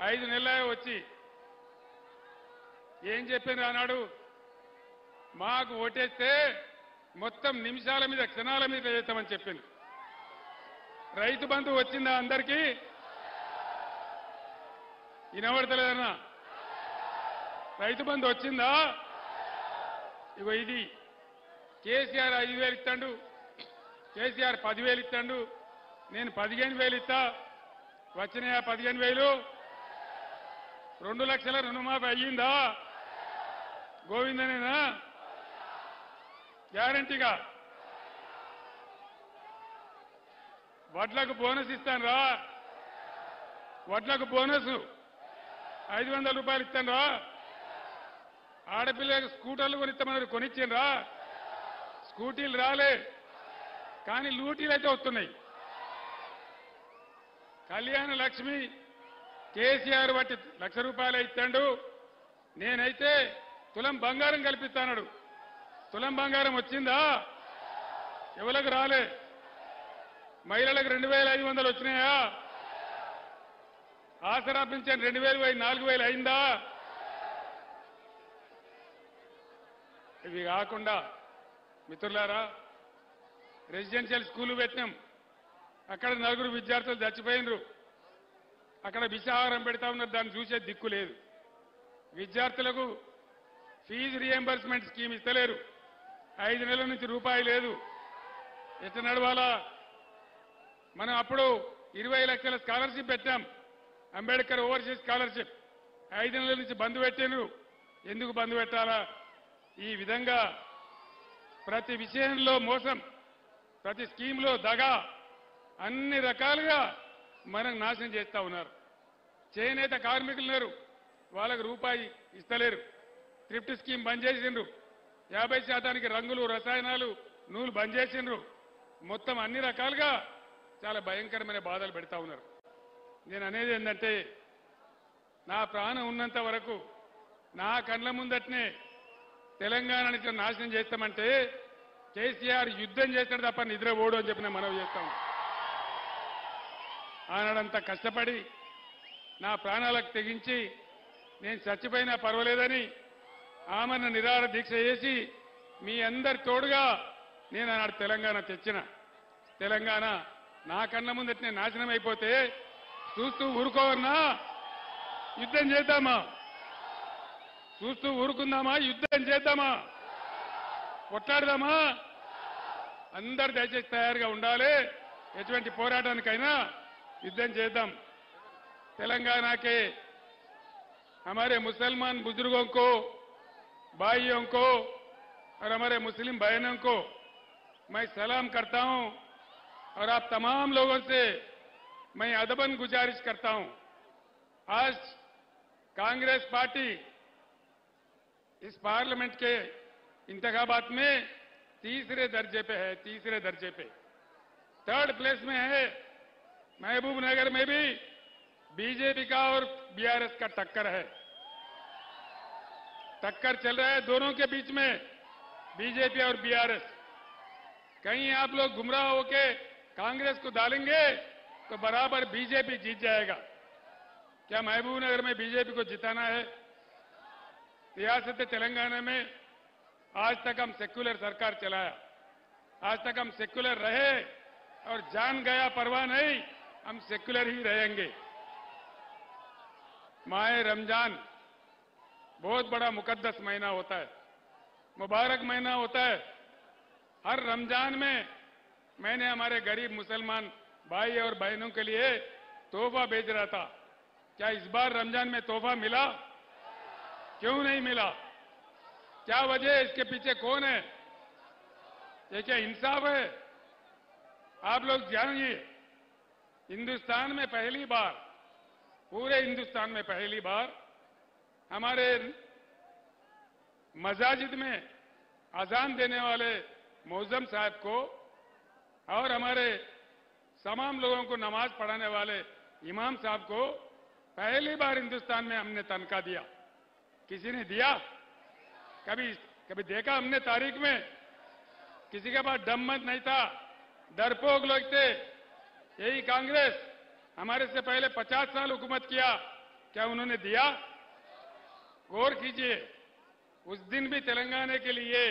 5 నెలలే వచ్చి ఏం చెప్పాను అన్నాడు, మాకు ఓటేస్తే మొత్తం నిమిషాల మీద క్షణాల మీద చేస్తామని చెప్పింది. రైతు బంధు వచ్చిందా అందరికీ? వినబడతలేదన్నా? రైతు బంధు వచ్చిందా? ఇగో ఇది కేసీఆర్ 5,000 ఇస్తాడు, కేసీఆర్ 10,000 ఇస్తాడు, నేను 15,000 ఇస్తా. వచ్చినాయా 15,000? 2 లక్షల రుణమాఫీ అయ్యిందా? గోవిందనేనా? గ్యారంటీగా. వడ్లకు బోనస్ ఇస్తాను రా, వడ్లకు బోనస్ 500 రూపాయలు ఇస్తాను రా. ఆడపిల్లలకు స్కూటర్లు కొనిస్తామన్నారు, కొనిచ్చాను. స్కూటీలు రాలే, కానీ లూటీలు అయితే వస్తున్నాయి. కళ్యాణ లక్ష్మి కేసీఆర్ బట్టి 1,00,000 రూపాయలు ఇస్తాడు, నేనైతే తులం బంగారం కల్పిస్తాడు. తులం బంగారం వచ్చిందా? ఎవరికి రాలే. మహిళలకు 2,500 వచ్చినాయా? ఆసరా పింఛన్ 2,000 4,000 అయిందా? ఇవి కాకుండా మిత్రులారా, రెసిడెన్షియల్ స్కూలు పెట్టినాం. అక్కడ 4 విద్యార్థులు చచ్చిపోయినరు. అక్కడ విషాహారం పెడతా ఉన్నారు, దాన్ని చూసే దిక్కు లేదు. విద్యార్థులకు ఫీజు రియంబర్స్మెంట్ స్కీమ్ ఇస్తలేరు. 5 నెలల నుంచి రూపాయి లేదు. ఎట్లా నడవాలా? మనం అప్పుడు 20 లక్షల స్కాలర్షిప్ పెట్టాం, అంబేద్కర్ ఓవర్సీస్ స్కాలర్షిప్. 5 నెలల నుంచి బంద్ పెట్టారు. ఎందుకు బంద్ పెట్టాలా? ఈ విధంగా ప్రతి విషయంలో మోసం, ప్రతి స్కీమ్లో దగా, అన్ని రకాలుగా మనం నాశనం చేస్తా ఉన్నారు. చేనేత కార్మికులు ఉన్నారు, వాళ్ళకు రూపాయి ఇస్తలేరు. థ్రిఫ్ట్ స్కీమ్ బంద్ చేసిండ్రు. 50% రంగులు, రసాయనాలు, నూలు బంద్ చేసిండ్రు. మొత్తం అన్ని రకాలుగా చాలా భయంకరమైన బాధలు పెడతా ఉన్నారు. నేను అనేది ఏంటంటే, నా ప్రాణం ఉన్నంత వరకు నా కళ్ళ ముందటనే తెలంగాణని ఇట్లా నాశనం చేస్తామంటే కేసీఆర్ యుద్ధం చేస్తాడు తప్ప నిద్రపోడు అని చెప్పి నేను మనవి చేస్తాం. ఆనాడంతా కష్టపడి నా ప్రాణాలకు తెగించి నేను చచ్చిపోయినా పర్వాలేదని ఆమరణ నిరాహార దీక్ష చేసి మీ అందరి తోడుగా నేను ఆనాడు తెలంగాణ తెచ్చిన. తెలంగాణ నా కళ్ళ ముందటనే నాశనం అయిపోతే చూస్తూ ఊరుకోవన్నా? యుద్ధం చేద్దామా? చూస్తూ ఊరుకుందామా? యుద్ధం చేద్దామా? కొట్లాడదామా? అందరు దయచేసి తయారుగా ఉండాలి. ఎటువంటి పోరాటానికైనా యుద్ధం చేద్దాం. तेलंगाना के हमारे मुसलमान बुजुर्गों को, भाइयों को और हमारे मुस्लिम बहनों को मैं सलाम करता हूं और आप तमाम लोगों से मैं अदबन गुजारिश करता हूं। आज कांग्रेस पार्टी इस पार्लियामेंट के इंतखाबात में तीसरे दर्जे पे है, तीसरे दर्जे पे 3rd प्लेस में है। महबूब नगर में भी बीजेपी का और बीआरएस का टक्कर है, टक्कर चल रहा है दोनों के बीच में, बीजेपी और बीआरएस। कहीं आप लोग गुमराह होके कांग्रेस को डालेंगे तो बराबर बीजेपी जीत जाएगा। क्या महबूब नगर में बीजेपी को जिताना है? रियासत तेलंगाना में आज तक हम सेक्युलर सरकार चलाया, आज तक हम सेक्युलर रहे और जान गया परवाह नहीं, हम सेक्युलर ही रहेंगे। माह रमजान बहुत बड़ा मुकद्दस महीना होता है, मुबारक महीना होता है। हर रमजान में मैंने हमारे गरीब मुसलमान भाई और बहनों के लिए तोहफा भेज रहा था। क्या इस बार रमजान में तोहफा मिला? क्यों नहीं मिला? क्या वजह है? इसके पीछे कौन है? ये क्या इंसाफ है? आप लोग जानिए, हिंदुस्तान में पहली बार, पूरे हिंदुस्तान में पहली बार हमारे मसाजिद में अजान देने वाले मौजम साहब को और हमारे तमाम लोगों को नमाज पढ़ाने वाले इमाम साहब को पहली बार हिंदुस्तान में हमने तनख्वाह दिया। किसी ने दिया? कभी देखा हमने तारीख में? किसी के पास दम मत नहीं था, डरपोक लोग थे। यही कांग्रेस हमारे से पहले 50 साल हुकूमत किया, क्या उन्होंने दिया? गौर कीजिए, उस दिन भी तेलंगाना के लिए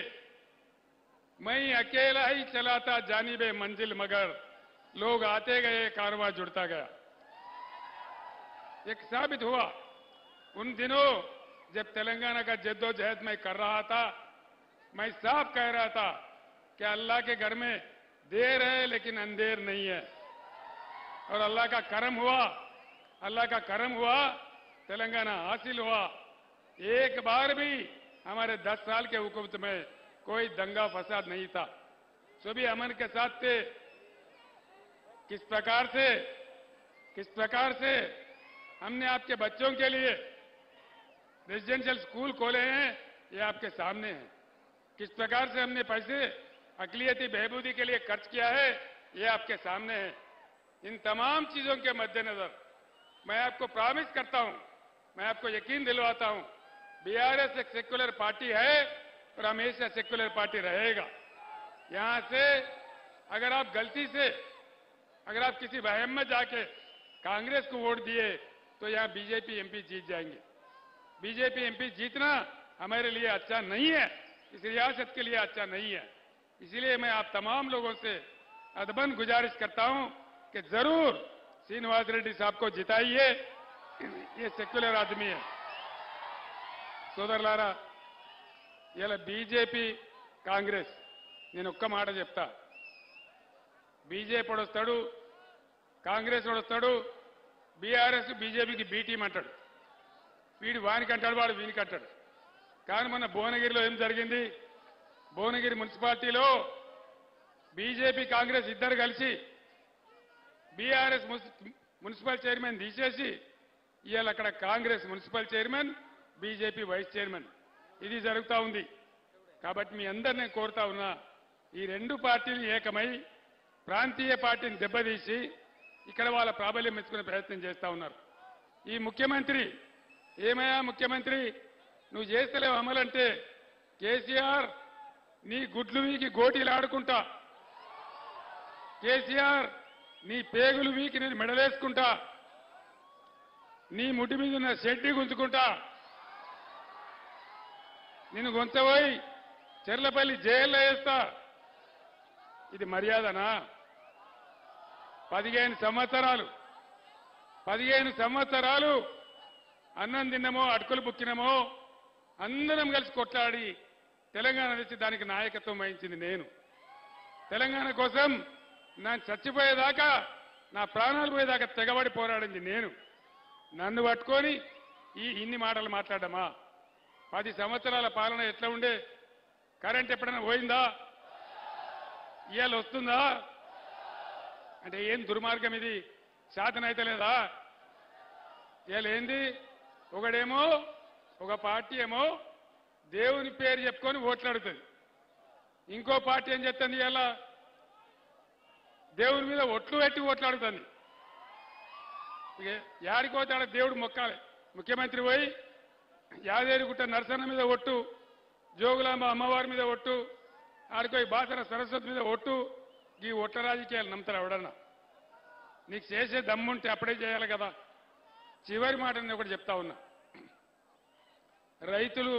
मैं अकेला ही चला था जानिबे मंजिल, मगर लोग आते गए, कारवां जुड़ता गया। एक साबित हुआ उन दिनों जब तेलंगाना का जद्दोजहद मैं कर रहा था। मैं साफ कह रहा था कि अल्लाह के घर में देर है लेकिन अंधेर नहीं है, और अल्लाह का करम हुआ, अल्लाह का करम हुआ, तेलंगाना हासिल हुआ। एक बार भी हमारे 10 साल के हुकूमत में कोई दंगा फसाद नहीं था, सभी अमन के साथ थे। किस प्रकार से हमने आपके बच्चों के लिए रेजिडेंशियल स्कूल खोले हैं, ये आपके सामने है। किस प्रकार से हमने पैसे अकलियती बहबूदी के लिए खर्च किया है, ये आपके सामने है। इन तमाम चीजों के मद्देनजर मैं आपको प्रॉमिस करता हूं, मैं आपको यकीन दिलवाता हूं, बीआरएस एक सेक्युलर पार्टी है और हमेशा सेक्युलर पार्टी रहेगा। यहां से अगर आप गलती से, अगर आप किसी वहम में जाके कांग्रेस को वोट दिए तो यहां बीजेपी एमपी जीत जाएंगे। बीजेपी एमपी जीतना हमारे लिए अच्छा नहीं है, इस रियासत के लिए अच्छा नहीं है। इसलिए मैं आप तमाम लोगों से अदबन गुजारिश करता हूं कि जरूर श्रीनिवास रेड्डी साहब को जिताइए, ये सेक्युलर आदमी है। సోదరులారా, ఇలా బీజేపీ కాంగ్రెస్, నేను ఒక్క మాట చెప్తా, బీజేపీ వస్తాడు, కాంగ్రెస్ వస్తాడు, బీఆర్ఎస్ బీజేపీకి బీ టీం అంటాడు. వీడు వానికి అంటాడు, వాడు వీనికి అంటాడు. కానీ మొన్న భువనగిరిలో ఏం జరిగింది? భువనగిరి మున్సిపాలిటీలో బీజేపీ కాంగ్రెస్ ఇద్దరు కలిసి బీఆర్ఎస్ మున్సిపల్ చైర్మన్ తీసేసి ఇవాళ అక్కడ Congress municipal chairman, BJP vice chairman, ఇది జరుగుతూ ఉంది. కాబట్టి మీ అందరినీ కోరుతా ఉన్నా, ఈ రెండు పార్టీలు ఏకమై ప్రాంతీయ పార్టీని దెబ్బతీసి ఇక్కడ వాళ్ళ ప్రాబల్యం మెచ్చుకునే ప్రయత్నం చేస్తా ఉన్నారు. ఈ ముఖ్యమంత్రి ఏమయ్యా ముఖ్యమంత్రి, నువ్వు చేస్తలేవు అమలంటే కేసీఆర్ నీ గుడ్లు వీకి గోటీలు ఆడుకుంటా, కేసీఆర్ నీ పేగులు వీకి నేను మెడలేసుకుంటా, నీ ముడ్డి మీద ఉన్న షెడ్డి గుంజుకుంటా, నిన్ను గొంతపోయి చెర్లపల్లి జైల్లో వేస్తా. ఇది మర్యాదనా? 15 సంవత్సరాలు అన్నం తిన్నమో, అటుకులు బుక్కినమో, అందరం కలిసి కొట్లాడి తెలంగాణ తెచ్చి దానికి నాయకత్వం వహించింది నేను. తెలంగాణ కోసం నేను చచ్చిపోయేదాకా, నా ప్రాణాలు పోయేదాకా తెగబడి పోరాడింది నేను. నన్ను పట్టుకొని ఇన్ని మాటలు మాట్లాడమా? 10 సంవత్సరాల పాలన ఎట్లా ఉండే? కరెంట్ ఎప్పుడైనా పోయిందా? ఇవాళ వస్తుందా? అంటే ఏం దుర్మార్గం ఇది? శాతనైతే లేదా? ఇవాళ ఏంది? ఒకడేమో, ఒక పార్టీ ఏమో దేవుని పేరు చెప్పుకొని ఓట్లాడుతుంది, ఇంకో పార్టీ ఏం చెప్తుంది? ఇవాళ దేవుని మీద ఒట్లు పెట్టి ఓట్లాడుతుంది. యాడికోతాడ దేవుడు మొక్కాలి. ముఖ్యమంత్రి పోయి యాదేరిగుట్ట నరసన్న మీద ఒట్టు, జోగులాంబ అమ్మవారి మీద ఒట్టు, ఆడిపోయి బాసర సరస్వతి మీద ఒట్టు. ఈ ఒట్ల రాజకీయాలు నమ్ముతారు ఎవడన్నా? నీకు చేసే దమ్ముంటే అప్పుడే చేయాలి కదా. చివరి మాట నేను ఒకటి చెప్తా ఉన్నా. రైతులు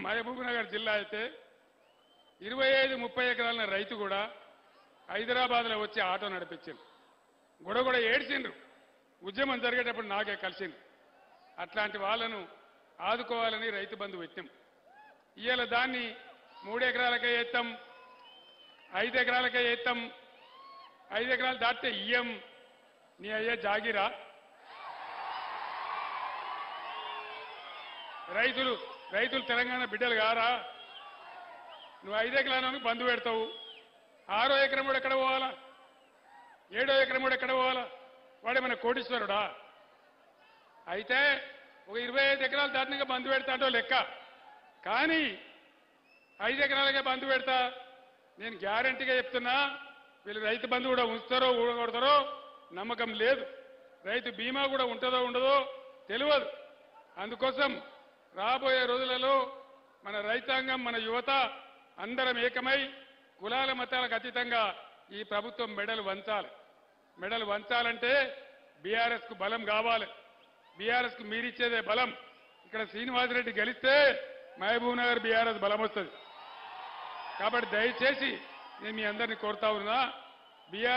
మహబూబ్ నగర్ జిల్లా అయితే 25-30 ఎకరాల రైతు కూడా హైదరాబాద్లో వచ్చి ఆటో నడిపించింది. గొడవ ఏడ్చిండ్రు. ఉద్యమం జరిగేటప్పుడు నాకే కలిసింది. అట్లాంటి వాళ్ళను ఆదుకోవాలని రైతు బంధు పెట్టాం. ఇవాళ దాన్ని 3 ఎకరాలకే ఎత్తాం, 5 ఎకరాలకే ఎత్తాం. 5 ఎకరాలు దాటితే ఇయ్యం. నీ అయ్యే జాగిరా? రైతులు తెలంగాణ బిడ్డలు కారా? నువ్వు 5 ఎకరాలను బంధు పెడతావు, 6వ ఎకరం కూడా ఎక్కడ పోవాలా? 7వ ఎకరం కూడా ఎక్కడ పోవాలా? వాడేమన్నా కోటీశ్వరుడా? అయితే ఒక 25 ఎకరాలు దాటినాక బంధు పెడతాడో లెక్క, కానీ 5 ఎకరాలకే బంధు పెడతా. నేను గ్యారంటీగా చెప్తున్నా, వీళ్ళు రైతు బంధు కూడా ఉంచుతారో ఊడగొడతారో నమ్మకం లేదు. రైతు బీమా కూడా ఉంటుందో ఉండదో తెలియదు. అందుకోసం రాబోయే రోజులలో మన రైతాంగం, మన యువత అందరం ఏకమై కులాల మతాలకు అతీతంగా ఈ ప్రభుత్వం మెడలు వంచాలి. మెడలు వంచాలంటే బీఆర్ఎస్ కు బలం కావాలి. బీఆర్ఎస్ కు మీరిచ్చేదే బలం. ఇక్కడ శ్రీనివాసరెడ్డి గెలిస్తే మహబూబ్ నగర్ బీఆర్ఎస్ బలం వస్తుంది. కాబట్టి దయచేసి నేను మీ అందరినీ కోరుతా ఉన్నా, బీఆర్